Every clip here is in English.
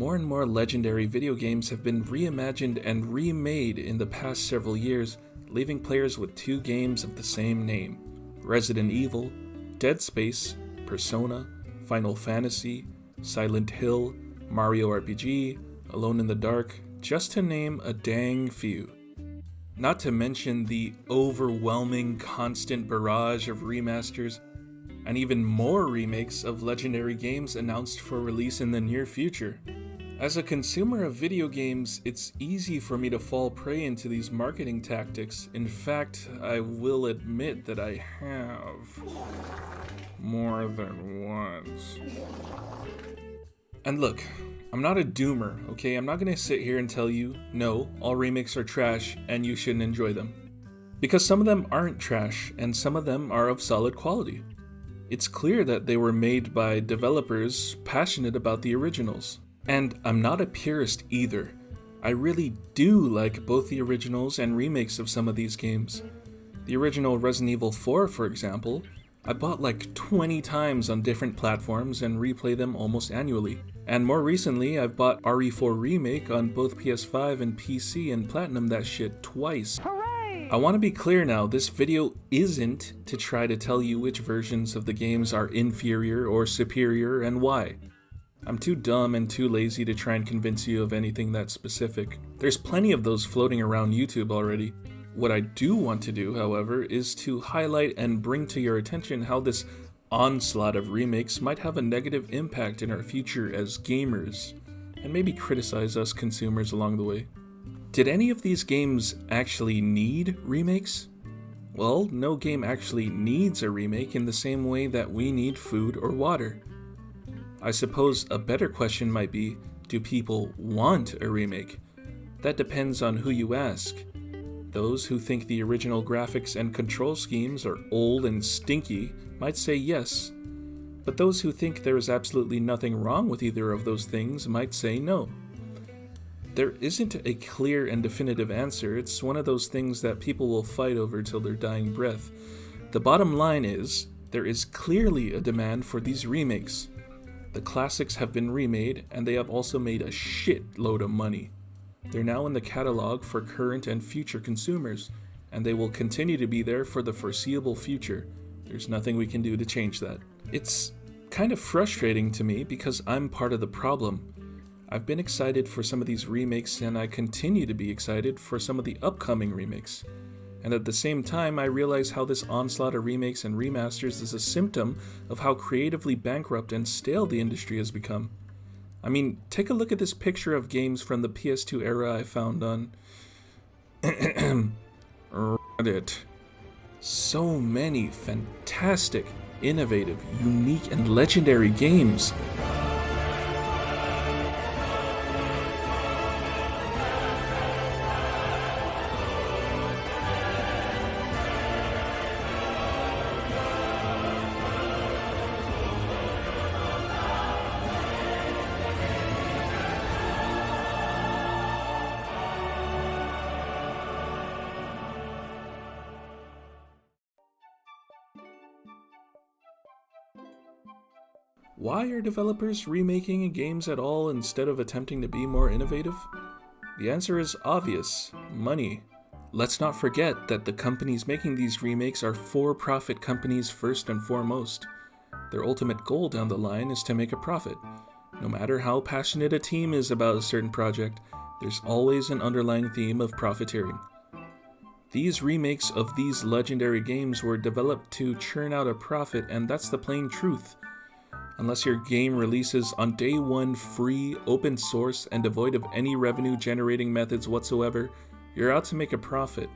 More and more legendary video games have been reimagined and remade in the past several years, leaving players with two games of the same name: Resident Evil, Dead Space, Persona, Final Fantasy, Silent Hill, Mario RPG, Alone in the Dark, just to name a dang few. Not to mention the overwhelming constant barrage of remasters and even more remakes of legendary games announced for release in the near future. As a consumer of video games, it's easy for me to fall prey into these marketing tactics. In fact, I will admit that I have more than once. And look, I'm not a doomer, okay? I'm not gonna sit here and tell you, no, all remakes are trash and you shouldn't enjoy them. Because some of them aren't trash and some of them are of solid quality. It's clear that they were made by developers passionate about the originals. And I'm not a purist either. I really do like both the originals and remakes of some of these games. The original Resident Evil 4, for example, I bought like 20 times on different platforms and replay them almost annually. And more recently, I've bought RE4 Remake on both PS5 and PC and platinum that shit twice. Hooray! I want to be clear now, this video isn't to try to tell you which versions of the games are inferior or superior and why. I'm too dumb and too lazy to try and convince you of anything that specific. There's plenty of those floating around YouTube already. What I do want to do, however, is to highlight and bring to your attention how this onslaught of remakes might have a negative impact in our future as gamers, and maybe criticize us consumers along the way. Did any of these games actually need remakes? Well, no game actually needs a remake in the same way that we need food or water. I suppose a better question might be, do people want a remake? That depends on who you ask. Those who think the original graphics and control schemes are old and stinky might say yes, but those who think there is absolutely nothing wrong with either of those things might say no. There isn't a clear and definitive answer. It's one of those things that people will fight over till their dying breath. The bottom line is, there is clearly a demand for these remakes. The classics have been remade, and they have also made a shitload of money. They're now in the catalog for current and future consumers, and they will continue to be there for the foreseeable future. There's nothing we can do to change that. It's kind of frustrating to me because I'm part of the problem. I've been excited for some of these remakes, and I continue to be excited for some of the upcoming remakes. And at the same time, I realize how this onslaught of remakes and remasters is a symptom of how creatively bankrupt and stale the industry has become. I mean, take a look at this picture of games from the PS2 era I found on Reddit. So many fantastic, innovative, unique, and legendary games. Why are developers remaking games at all instead of attempting to be more innovative? The answer is obvious: money. Let's not forget that the companies making these remakes are for-profit companies first and foremost. Their ultimate goal down the line is to make a profit. No matter how passionate a team is about a certain project, there's always an underlying theme of profiteering. These remakes of these legendary games were developed to churn out a profit, and that's the plain truth. Unless your game releases on day one free, open source, and devoid of any revenue generating methods whatsoever, you're out to make a profit.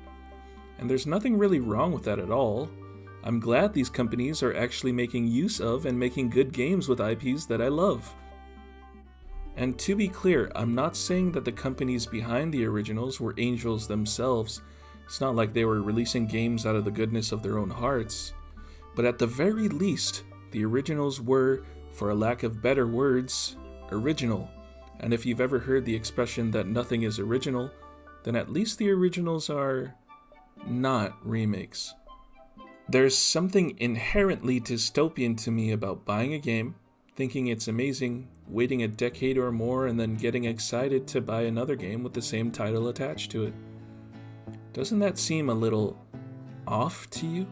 And there's nothing really wrong with that at all. I'm glad these companies are actually making use of and making good games with IPs that I love. And to be clear, I'm not saying that the companies behind the originals were angels themselves. It's not like they were releasing games out of the goodness of their own hearts. But at the very least, the originals were, for a lack of better words, original. And if you've ever heard the expression that nothing is original, then at least the originals are not remakes. There's something inherently dystopian to me about buying a game, thinking it's amazing, waiting a decade or more, and then getting excited to buy another game with the same title attached to it. Doesn't that seem a little off to you?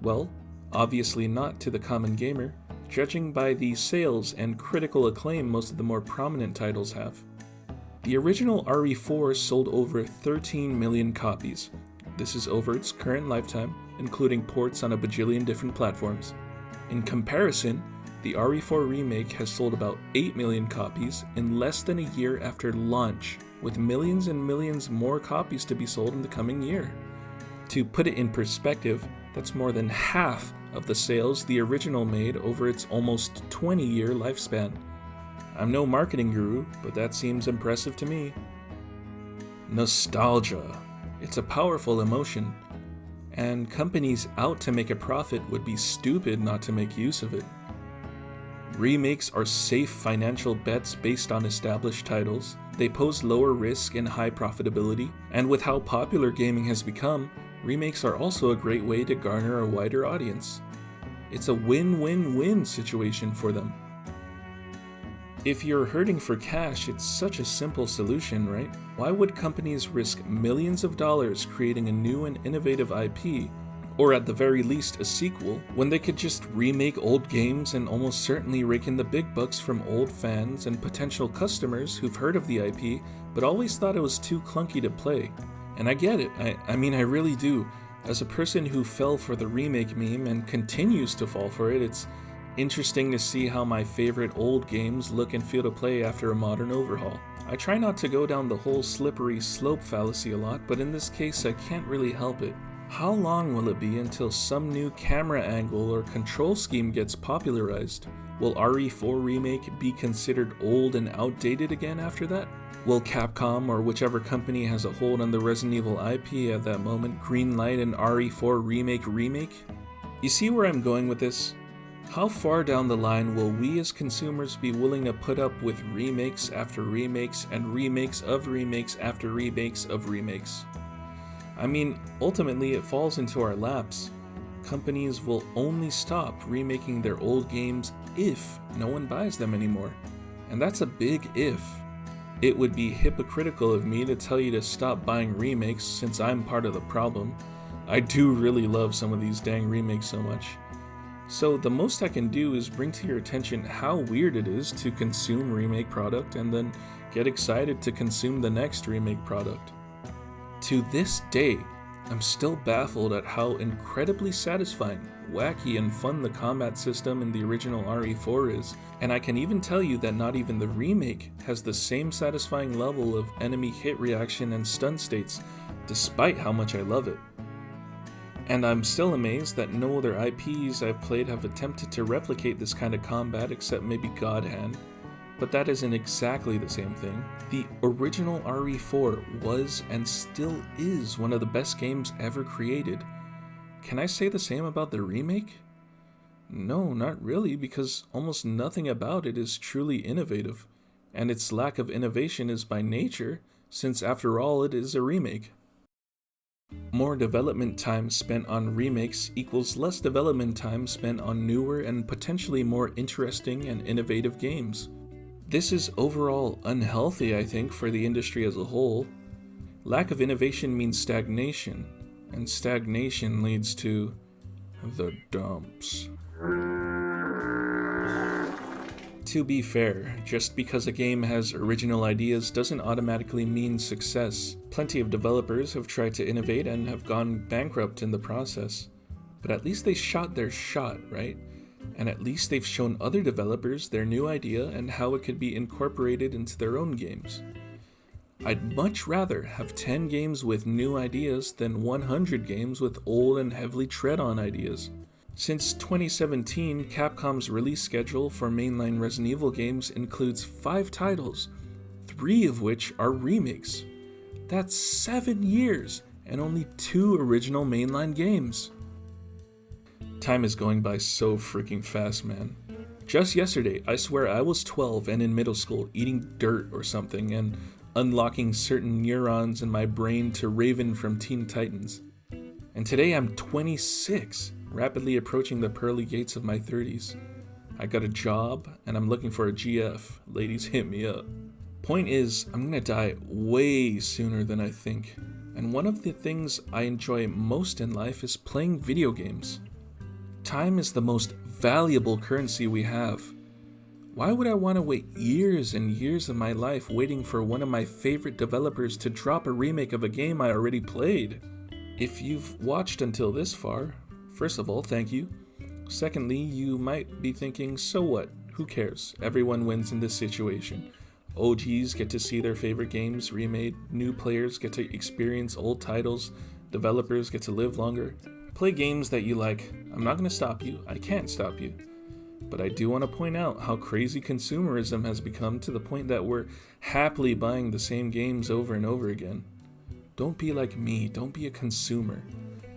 Well, obviously not to the common gamer, judging by the sales and critical acclaim most of the more prominent titles have. The original RE4 sold over 13 million copies. This is over its current lifetime, including ports on a bajillion different platforms. In comparison, the RE4 remake has sold about 8 million copies in less than a year after launch, with millions and millions more copies to be sold in the coming year. To put it in perspective, that's more than half of the sales the original made over its almost 20-year lifespan. I'm no marketing guru, but that seems impressive to me. Nostalgia. It's a powerful emotion, and companies out to make a profit would be stupid not to make use of it. Remakes are safe financial bets based on established titles. They pose lower risk and high profitability, and with how popular gaming has become, remakes are also a great way to garner a wider audience. It's a win-win-win situation for them. If you're hurting for cash, it's such a simple solution, right? Why would companies risk millions of dollars creating a new and innovative IP, or at the very least a sequel, when they could just remake old games and almost certainly rake in the big bucks from old fans and potential customers who've heard of the IP but always thought it was too clunky to play? And I get it, I mean I really do. As a person who fell for the remake meme and continues to fall for it, it's interesting to see how my favorite old games look and feel to play after a modern overhaul. I try not to go down the whole slippery slope fallacy a lot, but in this case I can't really help it. How long will it be until some new camera angle or control scheme gets popularized? Will RE4 Remake be considered old and outdated again after that? Will Capcom or whichever company has a hold on the Resident Evil IP at that moment greenlight an RE4 remake? You see where I'm going with this? How far down the line will we as consumers be willing to put up with remakes after remakes and remakes of remakes after remakes of remakes? I mean, ultimately it falls into our laps. Companies will only stop remaking their old games if no one buys them anymore. And that's a big if. It would be hypocritical of me to tell you to stop buying remakes since I'm part of the problem. I do really love some of these dang remakes so much. So the most I can do is bring to your attention how weird it is to consume remake product and then get excited to consume the next remake product. To this day, I'm still baffled at how incredibly satisfying, wacky, and fun the combat system in the original RE4 is, and I can even tell you that not even the remake has the same satisfying level of enemy hit reaction and stun states, despite how much I love it. And I'm still amazed that no other IPs I've played have attempted to replicate this kind of combat except maybe God Hand, but that isn't exactly the same thing. The original RE4 was and still is one of the best games ever created. Can I say the same about the remake? No, not really, because almost nothing about it is truly innovative, and its lack of innovation is by nature, since after all it is a remake. More development time spent on remakes equals less development time spent on newer and potentially more interesting and innovative games. This is overall unhealthy, I think, for the industry as a whole. Lack of innovation means stagnation, and stagnation leads to the dumps. To be fair, just because a game has original ideas doesn't automatically mean success. Plenty of developers have tried to innovate and have gone bankrupt in the process. But at least they shot their shot, right? And at least they've shown other developers their new idea and how it could be incorporated into their own games. I'd much rather have 10 games with new ideas than 100 games with old and heavily tread-on ideas. Since 2017, Capcom's release schedule for mainline Resident Evil games includes 5 titles, 3 of which are remakes. That's 7 years and only 2 original mainline games. Time is going by so freaking fast, man. Just yesterday, I swear I was 12 and in middle school eating dirt or something and unlocking certain neurons in my brain to Raven from Teen Titans. And today I'm 26, rapidly approaching the pearly gates of my 30s. I got a job, and I'm looking for a GF. Ladies, hit me up. Point is, I'm gonna die way sooner than I think. And one of the things I enjoy most in life is playing video games. Time is the most valuable currency we have. Why would I want to wait years and years of my life waiting for one of my favorite developers to drop a remake of a game I already played? If you've watched until this far, first of all, thank you. Secondly, you might be thinking, so what? Who cares? Everyone wins in this situation. OGs get to see their favorite games remade, new players get to experience old titles, developers get to live longer. Play games that you like. I'm not going to stop you. I can't stop you. But I do want to point out how crazy consumerism has become to the point that we're happily buying the same games over and over again. Don't be like me. Don't be a consumer.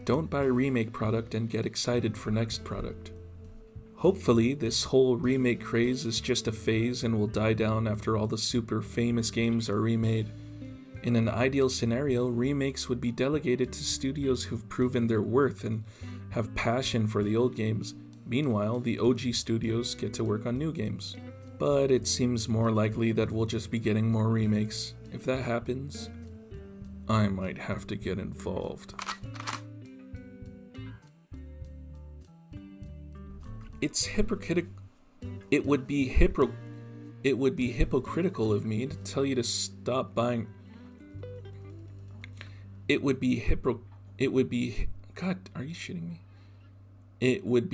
Don't buy a remake product and get excited for next product. Hopefully, this whole remake craze is just a phase and will die down after all the super famous games are remade. In an ideal scenario, remakes would be delegated to studios who've proven their worth and have passion for the old games. Meanwhile, the OG studios get to work on new games. But it seems more likely that we'll just be getting more remakes. If that happens, I might have to get involved. It's hypocritical. It would be hypocritical of me to tell you to stop buying. God, are you shitting me? It would